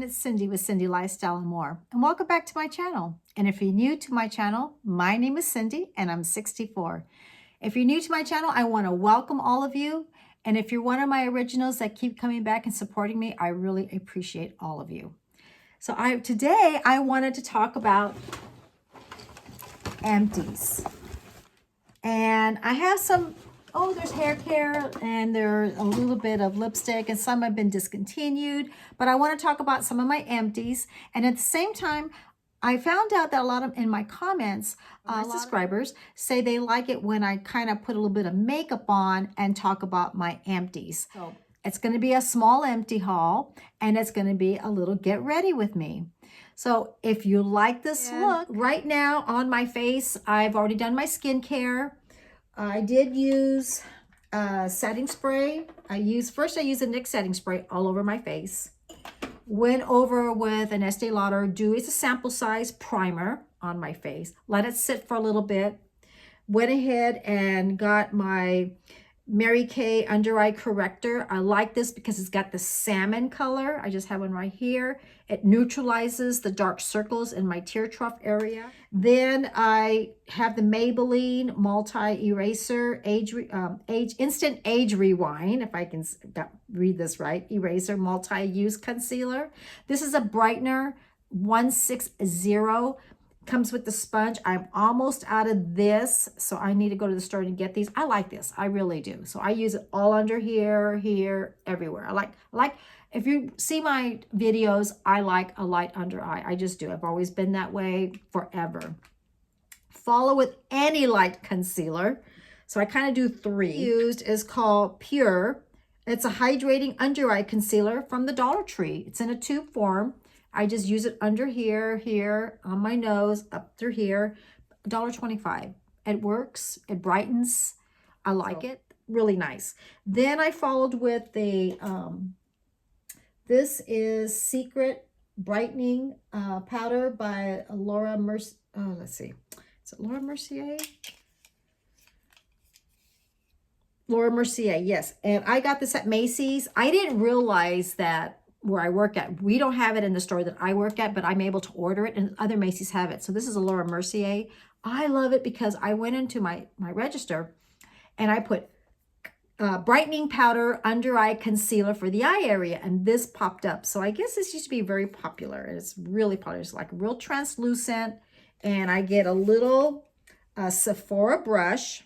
it's Cindy with Cindy Lifestyle and More, and welcome back to my channel. And if you're new to my channel, my name is Cindy and I'm 64. If you're new to my channel, I want to welcome all of you. And if you're one of my originals that keep coming back and supporting me, I really appreciate all of you. So today I wanted to talk about Empties. And I have some, there's hair care and there's a little bit of lipstick and some have been discontinued. But I want to talk about some of my empties. And at the same time, I found out that a lot of in my comments, subscribers say they like it when I kind of put a little bit of makeup on and talk about my empties. So it's going to be a small empty haul and it's going to be a little get ready with me. So if you like this look, right now on my face, I've already done my skincare. I did use setting spray. First I used a NYX setting spray all over my face. Went over with an Estee Lauder it's a sample size primer on my face. Let it sit for a little bit. Went ahead and got my Mary Kay under eye corrector. I like this because it's got the salmon color. I just have one right here. It neutralizes the dark circles in my tear trough area. Then I have the Maybelline multi-eraser instant age rewind, if I can read this right, eraser multi-use concealer. This is a brightener 160. Comes with the sponge. I'm almost out of this, so I need to go to the store to get these. I like this. I really do. So I use it all under here, everywhere. I like, if you see my videos, I like a light under eye. I just do. I've always been that way forever. Follow with any light concealer. So I kind of do three. Used is called Pure. It's a hydrating under eye concealer from the Dollar Tree. It's in a tube form. I just use it under here, on my nose, up through here. $1.25. It works. It brightens. I like it. Really nice. Then I followed with the, this is Secret Brightening Powder by Laura Mercier. Oh, let's see. Is it Laura Mercier? Laura Mercier, yes. And I got this at Macy's. I didn't realize that where I work at, we don't have it in the store that I work at, but I'm able to order it and other Macy's have it. So this is a Laura Mercier. I love it because I went into my register and I put brightening powder under eye concealer for the eye area, and this popped up. So I guess this used to be very popular. It's really popular. It's like real translucent, and I get a little Sephora brush,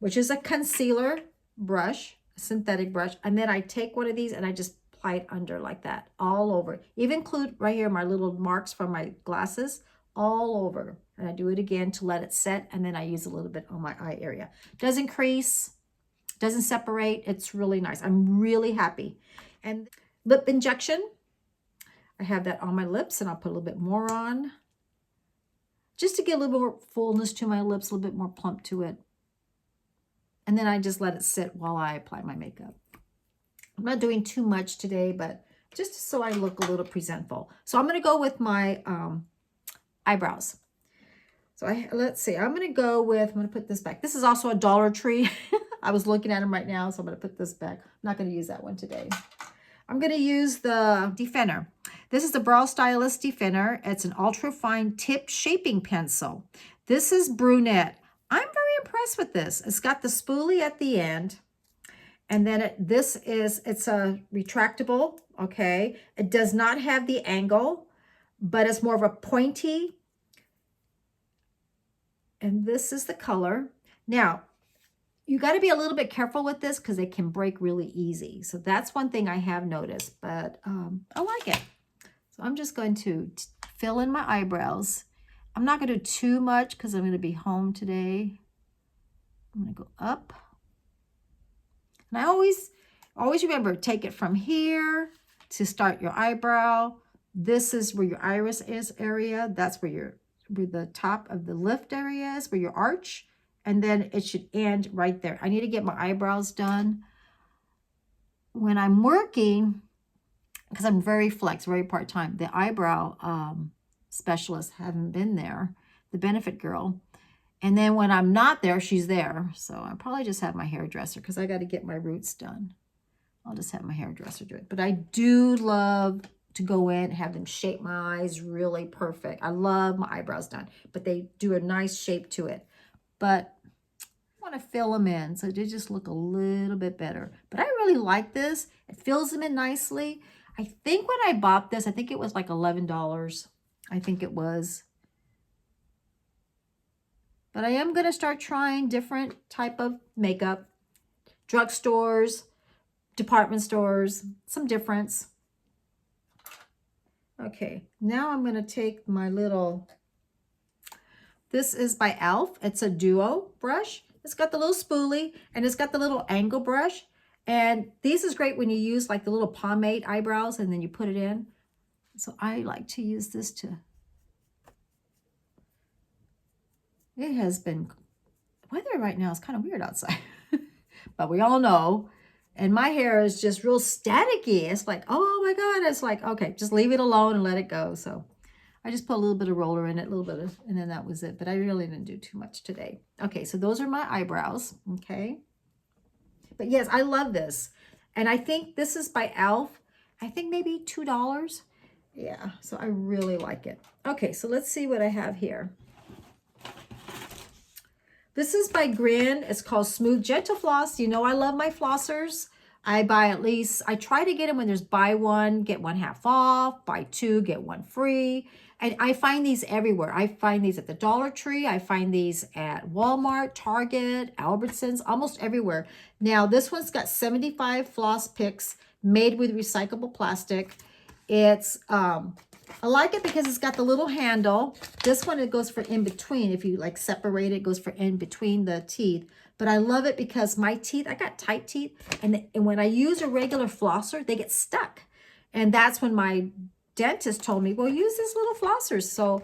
which is a concealer brush, a synthetic brush, and then I take one of these and I just apply it under like that, all over. Even include right here my little marks from my glasses, all over. And I do it again to let it set, and then I use a little bit on my eye area. Doesn't crease, doesn't separate. It's really nice. I'm really happy. And lip injection, I have that on my lips, and I'll put a little bit more on just to get a little more fullness to my lips, a little bit more plump to it. And then I just let it sit while I apply my makeup. I'm not doing too much today, but just so I look a little presentable. So I'm going to go with my eyebrows. So let's see. I'm going to put this back. This is also a Dollar Tree. I was looking at them right now, so I'm going to put this back. I'm not going to use that one today. I'm going to use the Definer. This is the Brow Stylist Definer. It's an ultra fine tip shaping pencil. This is Brunette. I'm very impressed with this. It's got the spoolie at the end. And then it's a retractable, okay? It does not have the angle, but it's more of a pointy. And this is the color. Now, you got to be a little bit careful with this because it can break really easy. So that's one thing I have noticed, but I like it. So I'm just going to fill in my eyebrows. I'm not going to do too much because I'm going to be home today. I'm going to go up. And I always remember, take it from here to start your eyebrow. This is where your iris is area. That's where the top of the lift area is, where your arch. And then it should end right there. I need to get my eyebrows done. When I'm working, because I'm very part-time, the eyebrow specialist hasn't been there, the benefit girl. And then when I'm not there, she's there. So I'll probably just have my hairdresser because I got to get my roots done. I'll just have my hairdresser do it. But I do love to go in, have them shape my eyes really perfect. I love my eyebrows done, but they do a nice shape to it. But I want to fill them in so they just look a little bit better. But I really like this. It fills them in nicely. I think when I bought this, I think it was like $11. I think it was. But I am going to start trying different type of makeup. Drugstores, department stores, some difference. Okay, now I'm going to take my little, this is by e.l.f. It's a duo brush. It's got the little spoolie and it's got the little angle brush. And this is great when you use like the little pomade eyebrows and then you put it in. So I like to use this to, it has been, weather right now is kind of weird outside, but we all know. And my hair is just real staticky. It's like, oh my God. It's like, okay, just leave it alone and let it go. So I just put a little bit of roller in it, a little bit of, and then that was it. But I really didn't do too much today. Okay, so those are my eyebrows, okay? But yes, I love this. And I think this is by e.l.f. I think maybe $2. Yeah, so I really like it. Okay, so let's see what I have here. This is by Grin. It's called Smooth Gentle Floss. You know I love my flossers. I buy at least, I try to get them when there's buy one, get one half off, buy two, get one free. And I find these everywhere. I find these at the Dollar Tree. I find these at Walmart, Target, Albertsons, almost everywhere. Now, this one's got 75 floss picks made with recyclable plastic. It's, I like it because it's got the little handle. This one, it goes for in between. If you like separate it, it goes for in between the teeth. But I love it because my teeth, I got tight teeth. And when I use a regular flosser, they get stuck. And that's when my dentist told me, well, use these little flossers. So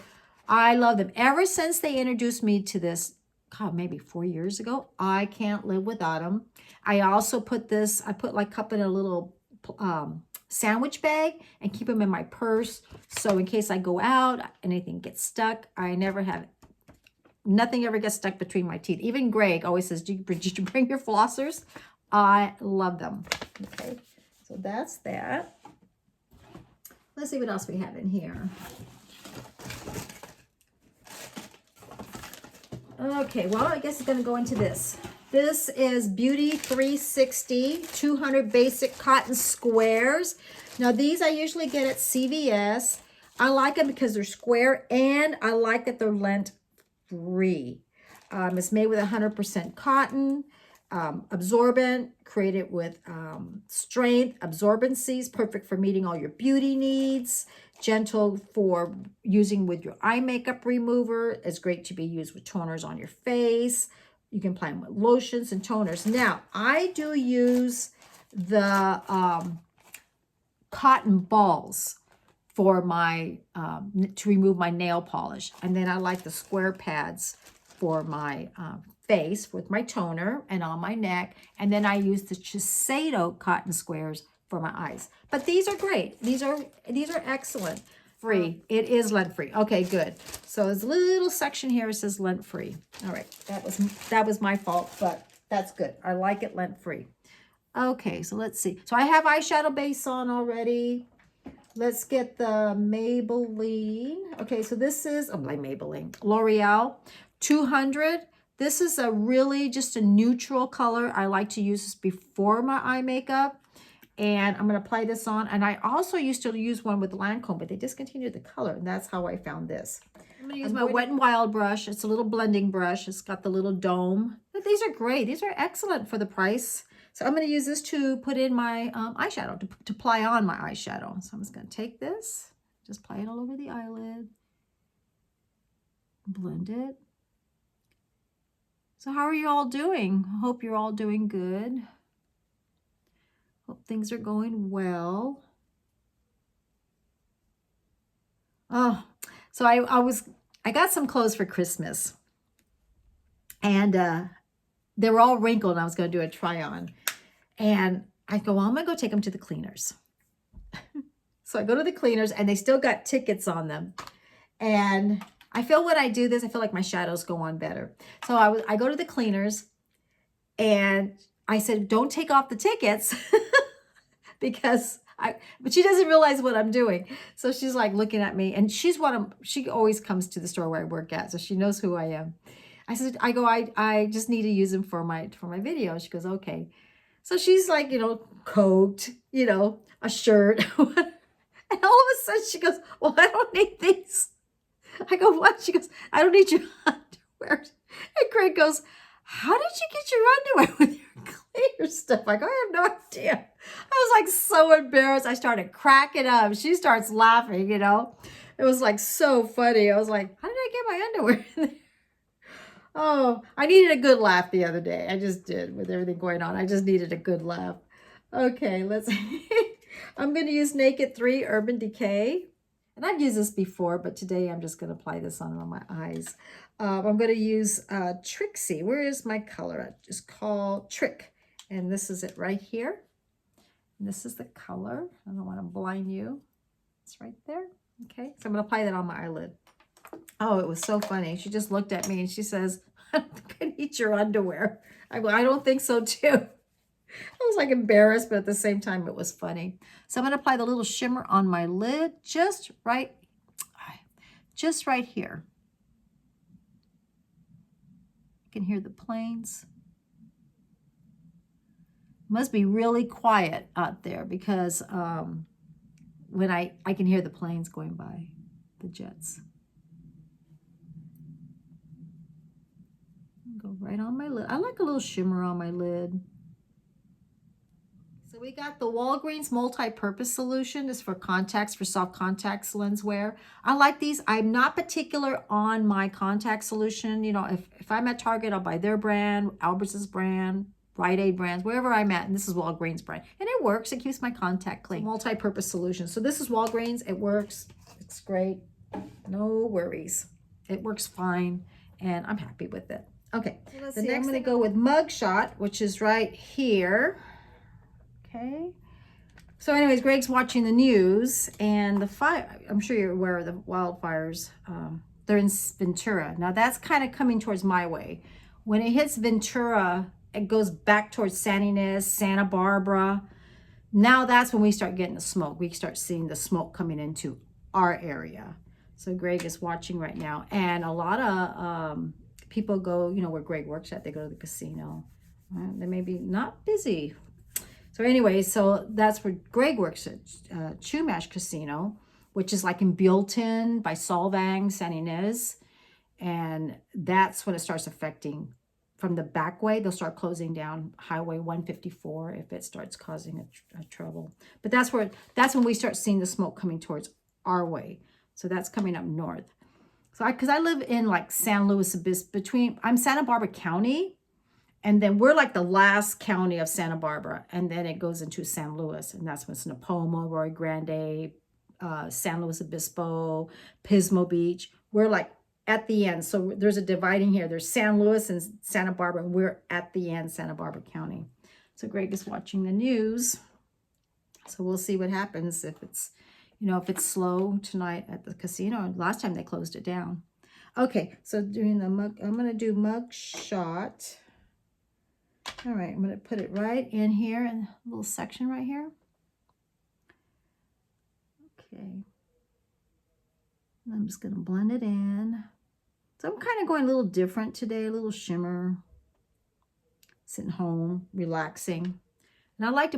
I love them. Ever since they introduced me to this, God, maybe 4 years ago, I can't live without them. I also put this, I put like cup in a little sandwich bag and keep them in my purse. So in case I go out, anything gets stuck, I never have, nothing ever gets stuck between my teeth. Even Greg always says, did you bring your flossers? I love them. Okay, so that's that. Let's see what else we have in here. Okay, well, I guess it's going to go into this. This is Beauty 360 200 basic cotton squares. Now, these I usually get at CVS. I like them because they're square and I like that they're lint-free. It's made with 100% cotton, absorbent, created with strength, absorbencies, perfect for meeting all your beauty needs, gentle for using with your eye makeup remover. It's great to be used with toners on your face. You can apply them with lotions and toners. Now, I do use the cotton balls for my, to remove my nail polish. And then I like the square pads for my face with my toner and on my neck. And then I use the Shiseido cotton squares for my eyes. But these are great. These are excellent. Free. It is lint-free. Okay, good. So there's a little section here. It says lint-free. All right. That was my fault, but that's good. I like it lint-free. Okay, so let's see. So I have eyeshadow base on already. Let's get the Maybelline. Okay, so this is, oh, my Maybelline. L'Oreal 200. This is a really just a neutral color. I like to use this before my eye makeup. And I'm going to apply this on. And I also used to use one with Lancome, but they discontinued the color. And that's how I found this. I'm going to use my Wet n Wild brush. It's a little blending brush. It's got the little dome. But these are great. These are excellent for the price. So I'm going to use this to put in my eyeshadow, to apply on my eyeshadow. So I'm just going to take this, just apply it all over the eyelid. Blend it. So how are you all doing? I hope you're all doing good. Hope things are going well. Oh, so I got some clothes for Christmas. And they were all wrinkled and I was going to do a try on. And I go, well, I'm going to go take them to the cleaners. So I go to the cleaners and they still got tickets on them. And I feel when I do this, I feel like my shadows go on better. So I go to the cleaners and I said, don't take off the tickets because But she doesn't realize what I'm doing. So she's like looking at me, and she always comes to the store where I work at, so she knows who I am. I just need to use them for my video. She goes, okay. So she's like, coat, a shirt. And all of a sudden she goes, well, I don't need these. I go, what? She goes, I don't need your underwear. And Greg goes, how did you get your underwear with your clear stuff? I go, I have no idea. I was like so embarrassed. I started cracking up. She starts laughing, It was like so funny. I was like, how did I get my underwear in there? Oh, I needed a good laugh the other day. I just did with everything going on. I just needed a good laugh. Okay, let's I'm going to use Naked 3 Urban Decay. And I've used this before, but today I'm just going to apply this on my eyes. I'm going to use Trixie. Where is my color? It's called Trick. And this is it right here. And this is the color. I don't want to blind you. It's right there. Okay, so I'm going to apply that on my eyelid. Oh, it was so funny. She just looked at me and she says, I don't think I need your underwear. I go, I don't think so too. I was like embarrassed, but at the same time, it was funny. So I'm going to apply the little shimmer on my lid just right here. You can hear the planes. It must be really quiet out there because when I can hear the planes going by, the jets. Go right on my lid. I like a little shimmer on my lid. So we got the Walgreens Multi-Purpose Solution. This is for contacts, for soft contacts lens wear. I like these. I'm not particular on my contact solution. If I'm at Target, I'll buy their brand, Albertsons brand, Rite Aid brands, wherever I'm at. And this is Walgreens brand. And it works. It keeps my contact clean. Multi-purpose solution. So this is Walgreens. It works. It's great. No worries. It works fine. And I'm happy with it. Okay. The next I'm going to go with Mug Shot, which is right here. Okay. So anyways, Greg's watching the news, and the fire, I'm sure you're aware of the wildfires. They're in Ventura. Now that's kind of coming towards my way. When it hits Ventura, it goes back towards San Ynez, Santa Barbara. Now that's when we start getting the smoke. We start seeing the smoke coming into our area. So Greg is watching right now. And a lot of people go, where Greg works at, they go to the casino. They may be not busy. So anyway, so that's where Greg works at, Chumash Casino, which is like in Buellton by Solvang, San Ynez. And that's when it starts affecting from the back way. They'll start closing down Highway 154 if it starts causing a trouble. But that's when we start seeing the smoke coming towards our way. So that's coming up north. So because I live in like San Luis Obispo, I'm Santa Barbara County. And then we're like the last county of Santa Barbara. And then it goes into San Luis. And that's when it's Napoma, Rio Grande, San Luis Obispo, Pismo Beach. We're like at the end. So there's a dividing here. There's San Luis and Santa Barbara. And we're at the end, Santa Barbara County. So Greg is watching the news. So we'll see what happens if it's, if it's slow tonight at the casino. Last time they closed it down. Okay, so doing the mug, I'm going to do Mug Shot. All right, I'm going to put it right in here in a little section right here. Okay. I'm just going to blend it in. So I'm kind of going a little different today, a little shimmer. Sitting home, relaxing. And I like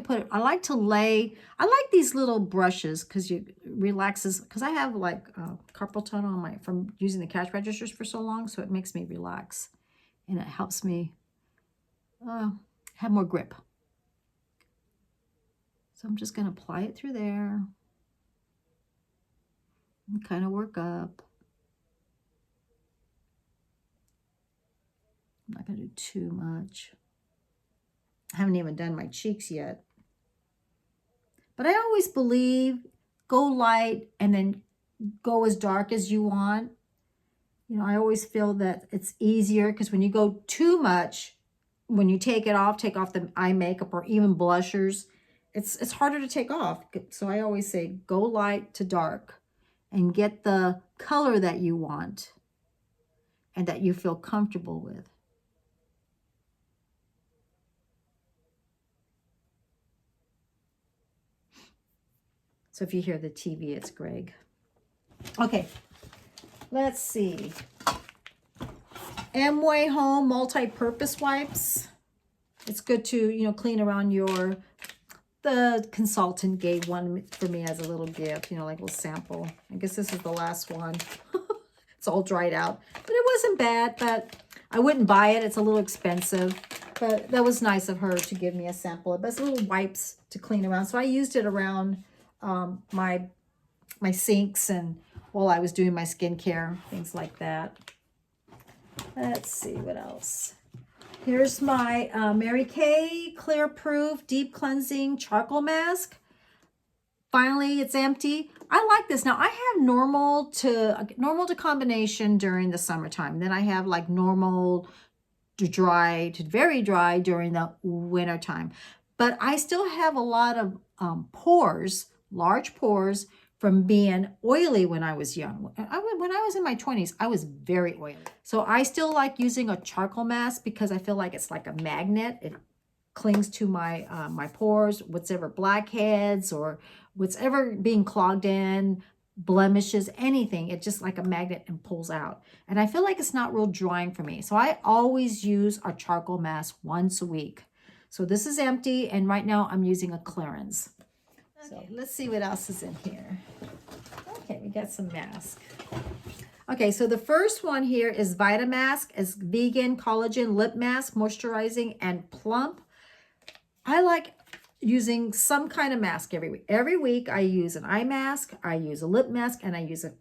these little brushes because it relaxes, because I have like carpal tunnel from using the cash registers for so long, so it makes me relax. And it helps me have more grip. So I'm just going to apply it through there and kind of work up. I'm not going to do too much. I haven't even done my cheeks yet. But I always believe go light and then go as dark as you want. I always feel that it's easier because when you go too much, when you take off the eye makeup or even blushers, it's harder to take off. So I always say go light to dark and get the color that you want and that you feel comfortable with. So if you hear the TV, it's Greg. Okay, let's see. Amway Home Multi-Purpose Wipes. It's good to, you know, clean around your... The consultant gave one for me as a little gift, you know, like a little sample. I guess this is the last one. It's all dried out. But it wasn't bad, but I wouldn't buy it. It's a little expensive. But that was nice of her to give me a sample. But it's little wipes to clean around. So I used it around my sinks and while I was doing my skincare, things like that. Let's see what else. Here's my Mary Kay Clear Proof Deep Cleansing Charcoal Mask. Finally, it's empty. I like this. Now, I have normal to combination during the summertime. Then I have like normal to dry to very dry during the winter time. But I still have a lot of pores, large pores, from being oily when I was young. When I was in my 20s, I was very oily. So I still like using a charcoal mask because I feel like it's like a magnet. It clings to my my pores, whatever blackheads or whatever being clogged in, blemishes, anything. It's just like a magnet and pulls out. And I feel like it's not real drying for me. So I always use a charcoal mask once a week. So this is empty, and right now I'm using a clearance. So let's see what else is in here. Okay, we got some masks. Okay, so the first one here is Vitamasques. It's vegan collagen lip mask, moisturizing and plump. I like using some kind of mask every week. Every week I use an eye mask, I use a lip mask, and I use a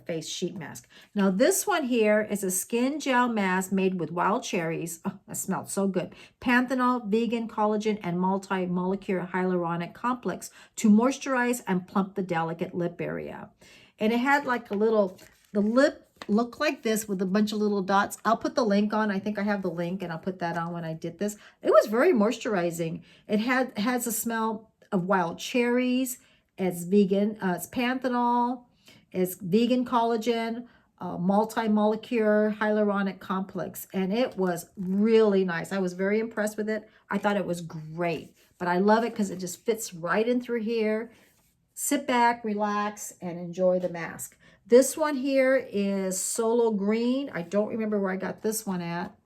face sheet mask. Now this one here is a skin gel mask made with wild cherries. Oh, that smelled so good. Panthenol, vegan collagen, and multi-molecular hyaluronic complex to moisturize and plump the delicate lip area. And it had like a little, the lip looked like this with a bunch of little dots. I'll put the link on. I think I have the link, and I'll put that on when I did this. It was very moisturizing. It has a smell of wild cherries. It's vegan. It's panthenol. It's vegan collagen, multi-molecular hyaluronic complex, and it was really nice. I was very impressed with it. I thought it was great, but I love it because it just fits right in through here. Sit back, relax, and enjoy the mask. This one here is Solo Green. I don't remember where I got this one at.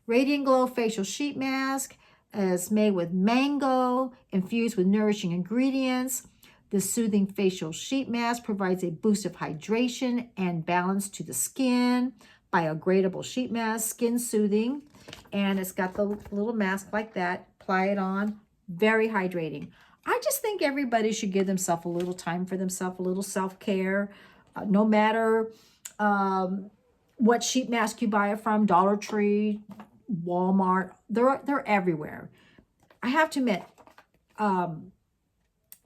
Radiant Glow Facial Sheet Mask is made with mango, infused with nourishing ingredients. This soothing facial sheet mask provides a boost of hydration and balance to the skin. Biodegradable sheet mask, skin soothing. And it's got the little mask like that. Apply it on. Very hydrating. I just think everybody should give themselves a little time for themselves, a little self-care. No matter what sheet mask you buy it from, Dollar Tree, Walmart, they're everywhere. I have to admit,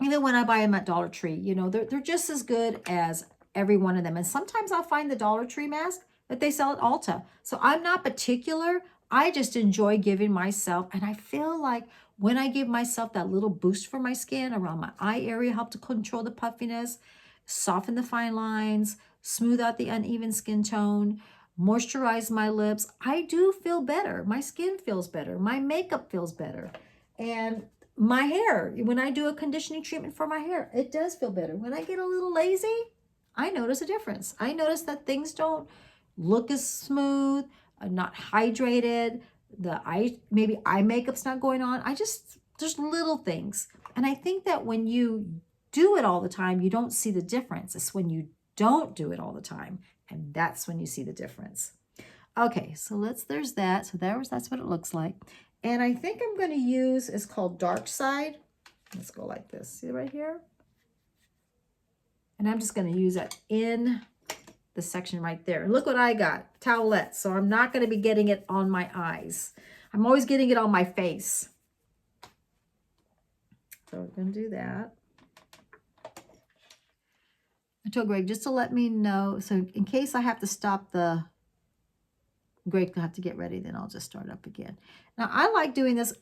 even when I buy them at Dollar Tree, you know, they're just as good as every one of them. And sometimes I'll find the Dollar Tree mask that they sell at Ulta. So I'm not particular. I just enjoy giving myself, and I feel like when I give myself that little boost for my skin around my eye area, help to control the puffiness, soften the fine lines, smooth out the uneven skin tone, moisturize my lips, I do feel better. My skin feels better. My makeup feels better. And my hair, when I do a conditioning treatment for my hair, it does feel better. When I get a little lazy, I notice a difference. I notice that things don't look as smooth, not hydrated, maybe eye makeup's not going on. There's little things. And I think that when you do it all the time, you don't see the difference. It's when you don't do it all the time, and that's when you see the difference. Okay, so there's that. So that's what it looks like. And I think I'm going to use, it's called Dark Side. Let's go like this. See right here? And I'm just going to use that in the section right there. And look what I got, towelette. So I'm not going to be getting it on my eyes. I'm always getting it on my face. So we're going to do that. I told Greg just to let me know. So in case I have to stop Greg will have to get ready, then I'll just start up again. Now, I like doing this.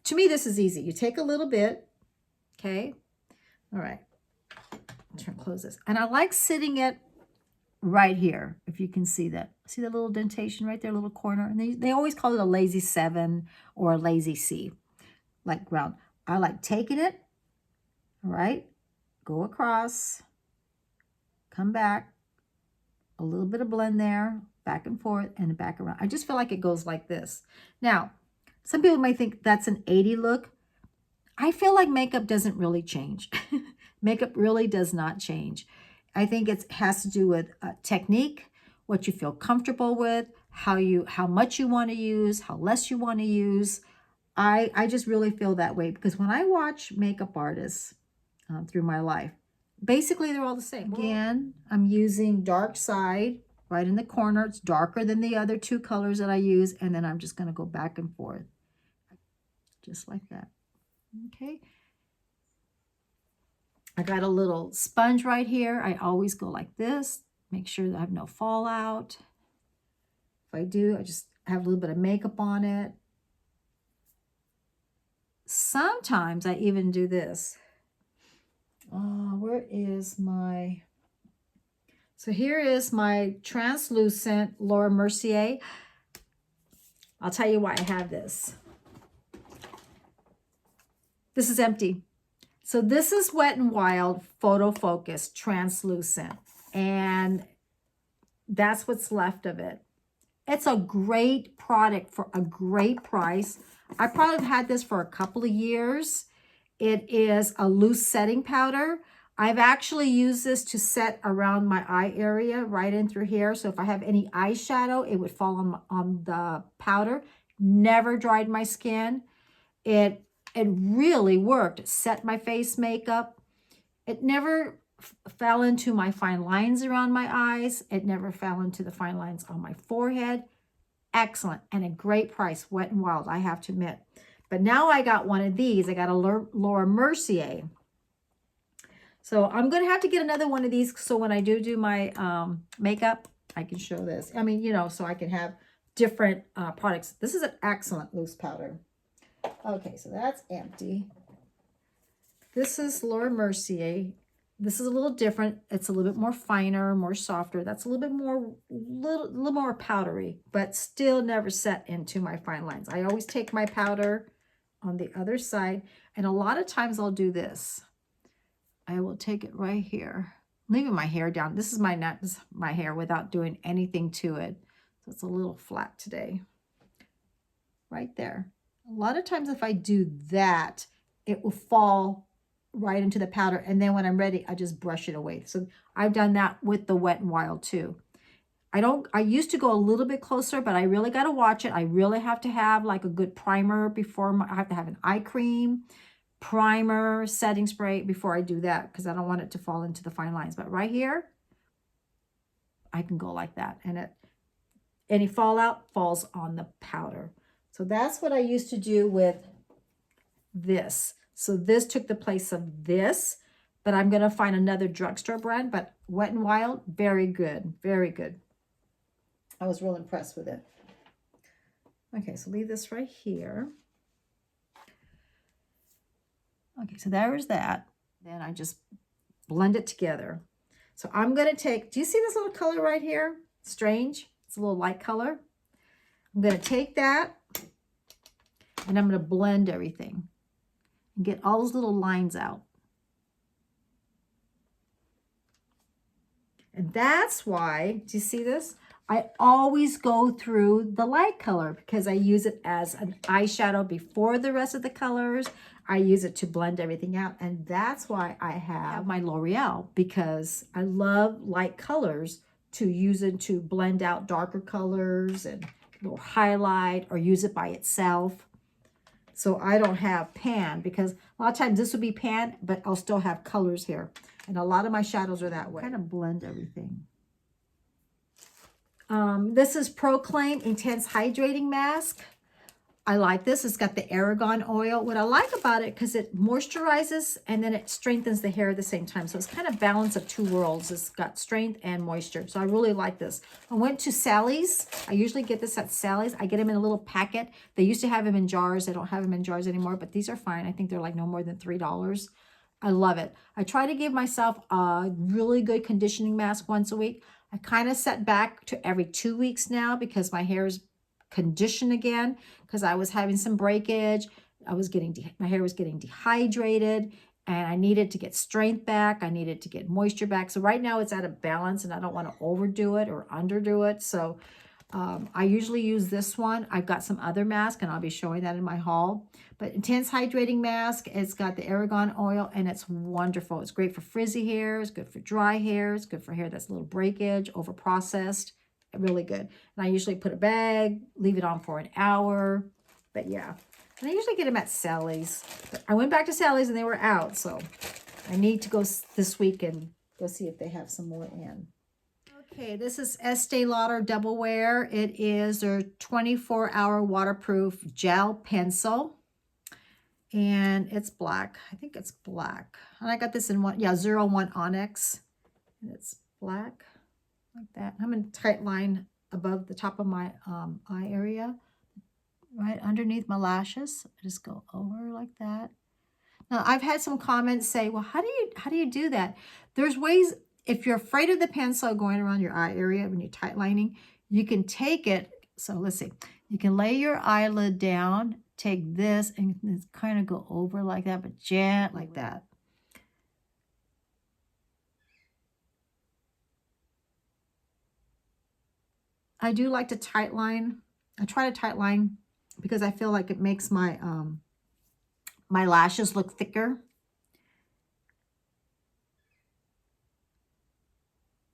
To me, this is easy. You take a little bit, okay? All right. Close this. And I like sitting it right here, if you can see that. See the little dentation right there, little corner? And they always call it a lazy 7 or a lazy C, like round. I like taking it, all right? go across, come back, a little bit of blend there, back and forth, and back around. I just feel like it goes like this. Now, some people might think that's an 80 look. I feel like makeup doesn't really change. Makeup really does not change. I think it has to do with technique, what you feel comfortable with, how much you want to use, how less you want to use. I just really feel that way because when I watch makeup artists through my life, basically they're all the same. Again, I'm using Dark Side right in the corner. It's darker than the other two colors that I use, and then I'm just going to go back and forth just like that. Okay. I got a little sponge right here. I always go like this, make sure that I have no fallout. If I do, I just have a little bit of makeup on it. Sometimes I even do this. Where is my... So here is my translucent Laura Mercier. I'll tell you why I have this. This is empty. So this is Wet n Wild Photo Focus Translucent. And that's what's left of it. It's a great product for a great price. I probably have had this for a couple of years. It is a loose setting powder. I've actually used this to set around my eye area, right in through here. So if I have any eyeshadow, it would fall on the powder. Never dried my skin. It really worked. It set my face makeup. It never fell into my fine lines around my eyes. It never fell into the fine lines on my forehead. Excellent and a great price. Wet n Wild, I have to admit. But now I got one of these. I got a Laura Mercier. So I'm going to have to get another one of these so when I do my makeup, I can show this. I mean, you know, so I can have different products. This is an excellent loose powder. Okay, so that's empty. This is Laura Mercier. This is a little different. It's a little bit more finer, more softer. That's a little bit more, little more powdery, but still never set into my fine lines. I always take my powder on the other side, and a lot of times I'll do this. I will take it right here, leaving my hair down. This is my hair without doing anything to it. So it's a little flat today. Right there. A lot of times if I do that, it will fall right into the powder. And then when I'm ready, I just brush it away. So I've done that with the Wet n Wild too. I used to go a little bit closer, but I really got to watch it. I really have to have like a good primer before I have to have an eye cream, primer, setting spray before I do that because I don't want it to fall into the fine lines. But right here, I can go like that. And any fallout falls on the powder. So that's what I used to do with this. So this took the place of this, but I'm going to find another drugstore brand, but Wet n Wild, very good, very good. I was real impressed with it. Okay, so leave this right here. Okay, so there is that. Then I just blend it together. So I'm going to take, do you see this little color right here? Strange. It's a little light color. I'm going to take that and I'm going to blend everything and get all those little lines out. And that's why, do you see this? I always go through the light color because I use it as an eyeshadow before the rest of the colors. I use it to blend everything out. And that's why I have my L'Oreal, because I love light colors to use it to blend out darker colors and or highlight or use it by itself. So I don't have pan because a lot of times this will be pan, but I'll still have colors here. And a lot of my shadows are that way. Kind of blend everything. This is Proclaim Intense Hydrating Mask. I like this. It's got the argan oil. What I like about it, because it moisturizes and then it strengthens the hair at the same time. So it's kind of balance of two worlds. It's got strength and moisture. So I really like this. I went to Sally's. I usually get this at Sally's. I get them in a little packet. They used to have them in jars. They don't have them in jars anymore, but these are fine. I think they're like no more than $3. I love it. I try to give myself a really good conditioning mask once a week. I kind of set back to every 2 weeks now because my hair is conditioned again because I was having some breakage. My hair was getting dehydrated, And I needed to get strength back. I needed to get moisture back. So right now it's out of balance and I don't want to overdo it or underdo it. So I usually use this one. I've got some other masks and I'll be showing that in my haul. But Intense Hydrating Mask, it's got the argan oil and it's wonderful. It's great for frizzy hair. It's good for dry hair. It's good for hair that's a little breakage, over processed. Really good. And I usually put a bag, leave it on for an hour. But yeah. And I usually get them at Sally's. But I went back to Sally's and they were out. So I need to go this week and go see if they have some more in. Okay, this is Estee Lauder Double Wear. It is their 24-hour waterproof gel pencil. And it's black. I think it's black. And I got this in 01 Onyx. And it's black like that. I'm in a tight line above the top of my eye area. Right underneath my lashes. I just go over like that. Now, I've had some comments say, well, how do you do that? There's ways, if you're afraid of the pencil going around your eye area when you're tight lining, you can take it. So let's see. You can lay your eyelid down, take this, and kind of go over like that, but gently like that. I do like to tight line. I try to tight line because I feel like it makes my my lashes look thicker.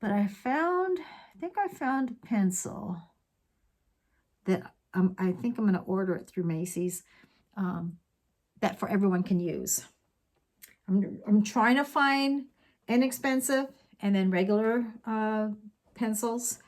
But I think I found a pencil that I think I'm going to order it through Macy's that for everyone can use. I'm trying to find inexpensive and then regular pencils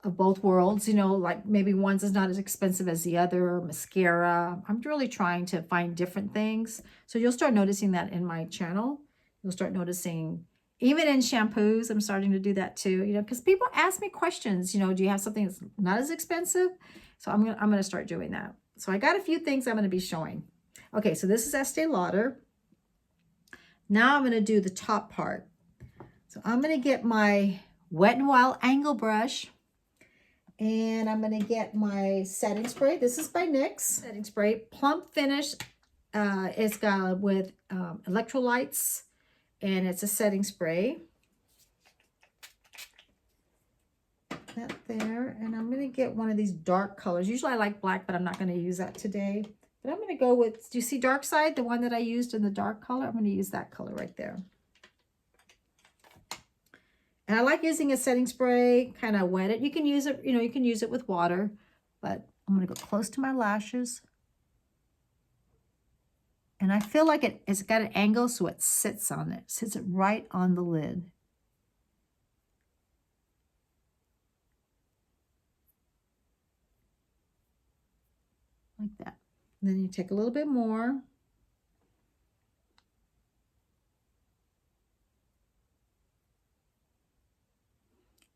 of both worlds, you know, like maybe one's is not as expensive as the other, mascara. I'm really trying to find different things. So you'll start noticing that in my channel. You'll start noticing, even in shampoos, I'm starting to do that too, you know, because people ask me questions, you know, do you have something that's not as expensive? So I'm gonna start doing that. So I got a few things I'm gonna be showing. Okay, so this is Estee Lauder. Now I'm gonna do the top part. So I'm gonna get my Wet n Wild angle brush. And I'm going to get my setting spray. This is by NYX. Setting spray. Plump Finish. It's got with electrolytes. And it's a setting spray. That there. And I'm going to get one of these dark colors. Usually I like black, but I'm not going to use that today. But I'm going to go with, do you see Dark Side? The one that I used in the dark color? I'm going to use that color right there. And I like using a setting spray, kind of wet it. You can use it, you know, you can use it with water, but I'm going to go close to my lashes. And I feel like it's got an angle, so it sits on it. Sits it right on the lid. Like that. And then you take a little bit more.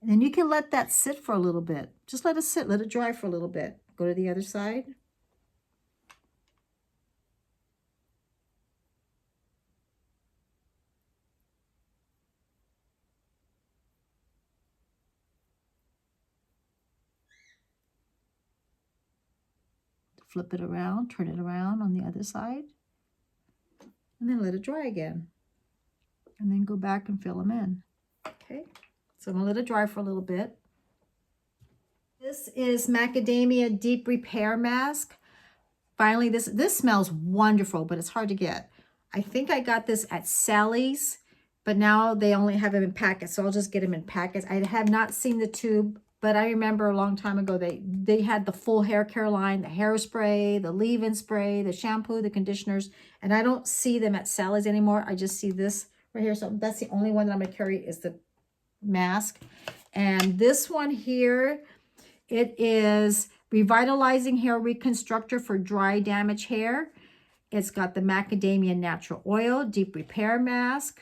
And then you can let that sit for a little bit. Just let it sit, let it dry for a little bit. Go to the other side. Flip it around, turn it around on the other side. And then let it dry again. And then go back and fill them in. Okay. So I'm going to let it dry for a little bit. This is Macadamia Deep Repair Mask. Finally, this smells wonderful, but it's hard to get. I think I got this at Sally's, but now they only have them in packets, so I'll just get them in packets. I have not seen the tube, but I remember a long time ago they had the full hair care line, the hairspray, the leave-in spray, the shampoo, the conditioners, and I don't see them at Sally's anymore. I just see this right here. So that's the only one that I'm going to carry is the mask. And this one here, it is Revitalizing Hair Reconstructor for Dry Damaged Hair. It's got the Macadamia Natural Oil Deep Repair Mask.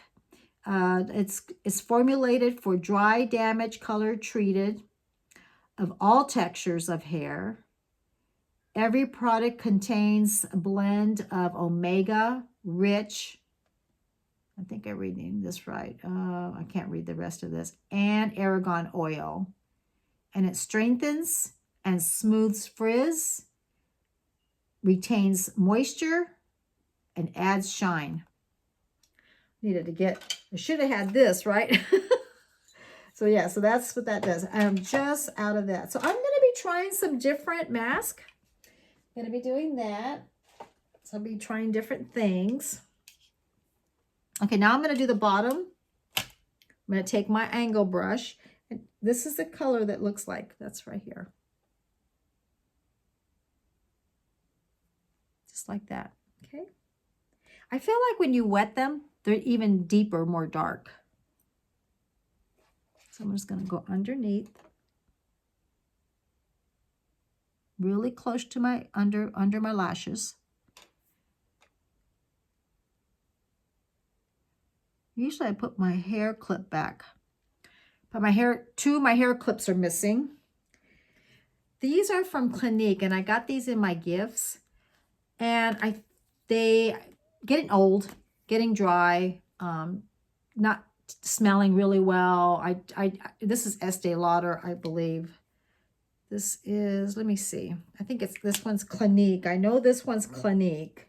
It's formulated for dry, damaged, color treated of all textures of hair. Every product contains a blend of omega rich, I think I'm reading this right. I can't read the rest of this. And argan oil. And it strengthens and smooths frizz, retains moisture, and adds shine. Needed to get, I should have had this, right? So yeah, so that's what that does. I'm just out of that. So I'm going to be trying some different masks. Going to be doing that. So I'll be trying different things. Okay, now I'm going to do the bottom. I'm going to take my angle brush. And this is the color that looks like. That's right here. Just like that. Okay. I feel like when you wet them, they're even deeper, more dark. So I'm just going to go underneath. Really close to my under my lashes. Usually I put my hair clip back, but two of my hair clips are missing. These are from Clinique, and I got these in my gifts, and they getting old, getting dry, not smelling really well. This is Estee Lauder, I believe. This is, let me see. I think this one's Clinique. I know this one's Clinique,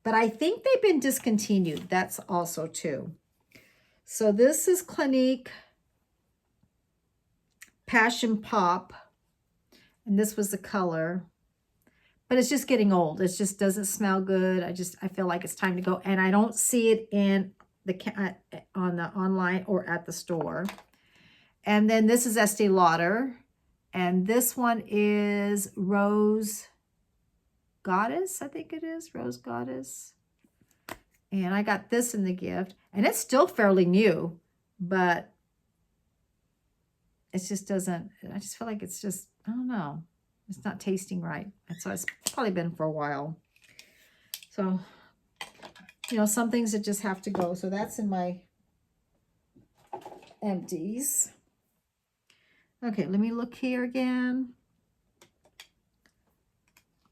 but I think they've been discontinued. That's also too. So this is Clinique Passion Pop, and this was the color, but it's just getting old. It just doesn't smell good. I feel like it's time to go, and I don't see it in on the online or at the store. And then this is Estee Lauder, and this one is Rose Goddess, I think it is, Rose Goddess. And I got this in the gift, and it's still fairly new, but it just doesn't, I just feel like it's just, I don't know, it's not tasting right. And so it's probably been for a while. So, you know, some things that just have to go. So that's in my empties. Okay, let me look here again.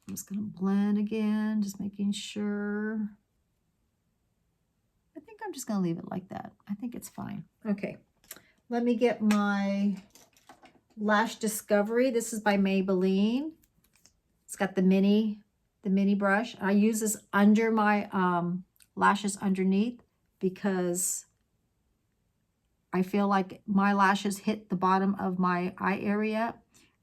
I'm just going to blend again, just making sure. I think I'm just going to leave it like that. I think it's fine. Okay, let me get my Lash Discovery. This is by Maybelline. It's got the mini brush. I use this under my lashes underneath because I feel like my lashes hit the bottom of my eye area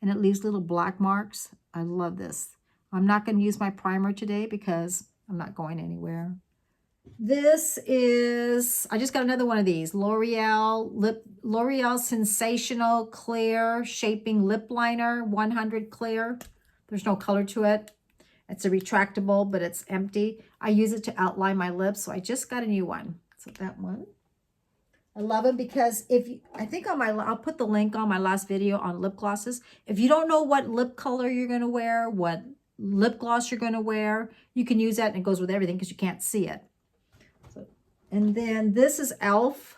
and it leaves little black marks. I love this. I'm not going to use my primer today because I'm not going anywhere. This is, I just got another one of these, L'Oreal Sensational Clear Shaping Lip Liner, 100 clear. There's no color to it. It's a retractable, but it's empty. I use it to outline my lips, so I just got a new one. So that one. I love them because I think I'll put the link on my last video on lip glosses. If you don't know what lip color you're going to wear, what lip gloss you're going to wear, you can use that and it goes with everything because you can't see it. And then this is e.l.f.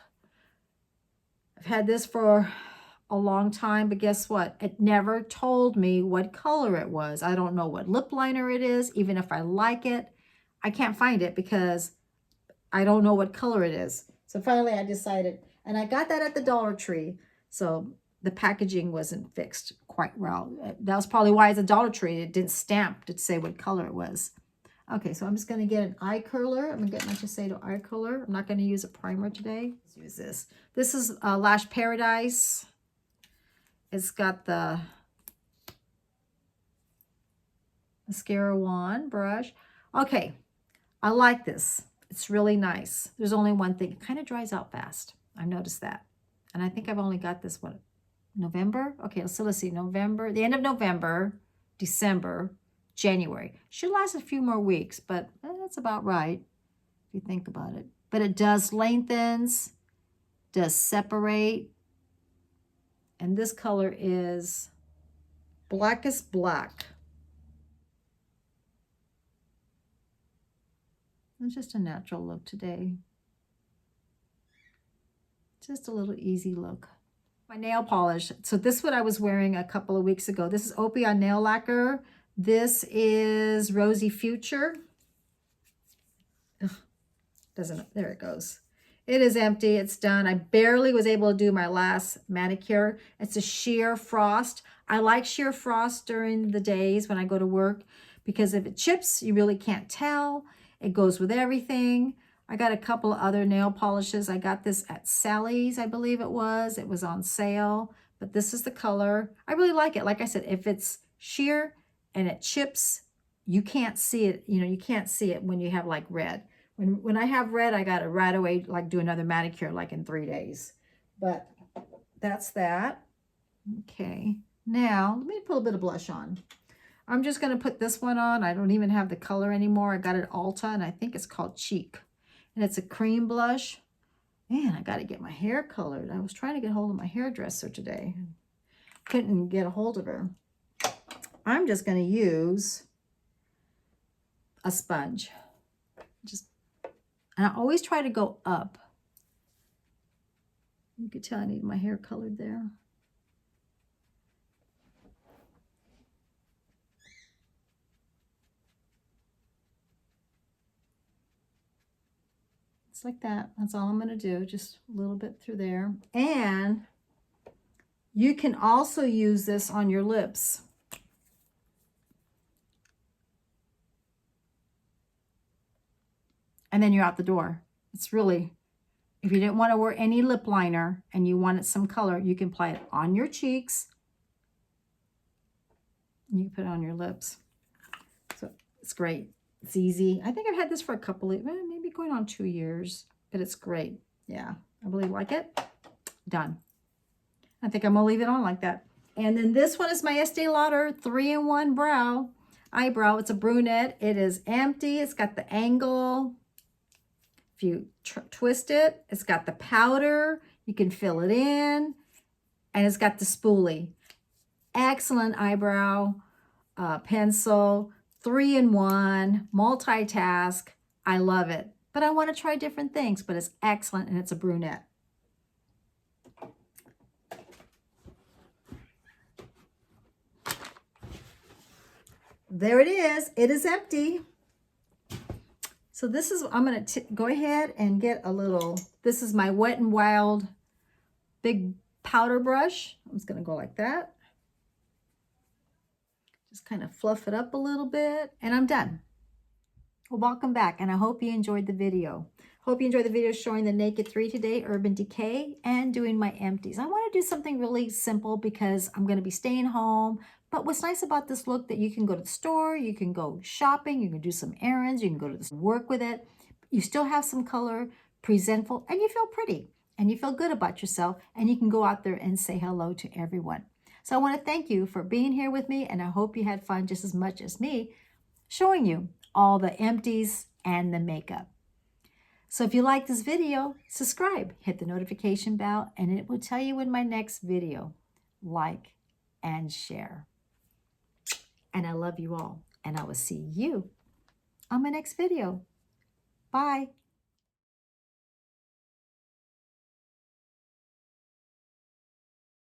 I've had this for a long time, but guess what? It never told me what color it was. I don't know what lip liner it is. Even if I like it, I can't find it because I don't know what color it is. So finally I decided, and I got that at the Dollar Tree. So the packaging wasn't fixed quite well. That was probably why it's a Dollar Tree. It didn't stamp to say what color it was. Okay, so I'm just going to get an eye curler. I'm going to get my Shiseido eye curler. I'm not going to use a primer today. Let's use this. This is Lash Paradise. It's got the mascara wand brush. Okay, I like this. It's really nice. There's only one thing. It kind of dries out fast. I noticed that. And I think I've only got this, what, November? Okay, so let's see. November, the end of November, December, January. Should last a few more weeks, but that's about right if you think about it. But it does lengthens, does separate. And this color is Blackest Black. It's just a natural look today. Just a little easy look. My nail polish. So this is what I was wearing a couple of weeks ago. This is O.P.I nail lacquer. This is Rosy Future. Ugh, there it goes. It is empty. It's done. I barely was able to do my last manicure. It's a sheer frost. I like sheer frost during the days when I go to work because if it chips, you really can't tell. It goes with everything. I got a couple of other nail polishes. I got this at Sally's, I believe it was. It was on sale, but this is the color. I really like it. Like I said, if it's sheer and it chips, you can't see it. You know, you can't see it when you have like red. When I have red, I got to right away like do another manicure like in 3 days. But that's that. Okay, now let me put a bit of blush on. I'm just going to put this one on. I don't even have the color anymore. I got it at Ulta, and I think it's called Cheek. And it's a cream blush. Man, I got to get my hair colored. I was trying to get a hold of my hairdresser today. Couldn't get a hold of her. I'm just going to use a sponge. And I always try to go up. You could tell I need my hair colored there. It's like that. That's all I'm going to do. Just a little bit through there. And you can also use this on your lips. And then you're out the door. It's really, if you didn't want to wear any lip liner and you wanted some color, you can apply it on your cheeks. You can put it on your lips. So it's great. It's easy. I think I've had this for a couple of, maybe going on 2 years, but it's great. Yeah, I really like it. Done. I think I'm going to leave it on like that. And then this one is my Estee Lauder 3-in-1 eyebrow. It's a brunette. It is empty. It's got the angle. If you twist it, it's got the powder. You can fill it in. And it's got the spoolie. Excellent eyebrow pencil. 3-in-1, multitask. I love it. But I want to try different things, but it's excellent, and it's a brunette. There it is. It is empty. So this is, I'm going to go ahead and get a little, this is my Wet n Wild big powder brush. I'm just going to go like that. Just kind of fluff it up a little bit, and I'm done. Well, welcome back, and I hope you enjoyed the video. Hope you enjoyed the video showing the Naked 3 today, Urban Decay, and doing my empties. I want to do something really simple because I'm going to be staying home. But what's nice about this look that you can go to the store, you can go shopping, you can do some errands, you can go to the work with it. You still have some color, presentful, and you feel pretty, and you feel good about yourself, and you can go out there and say hello to everyone. So I want to thank you for being here with me, and I hope you had fun just as much as me showing you all the empties and the makeup. So if you like this video, subscribe, hit the notification bell, and it will tell you in my next video. Like and share. And I love you all, and I will see you on my next video. Bye.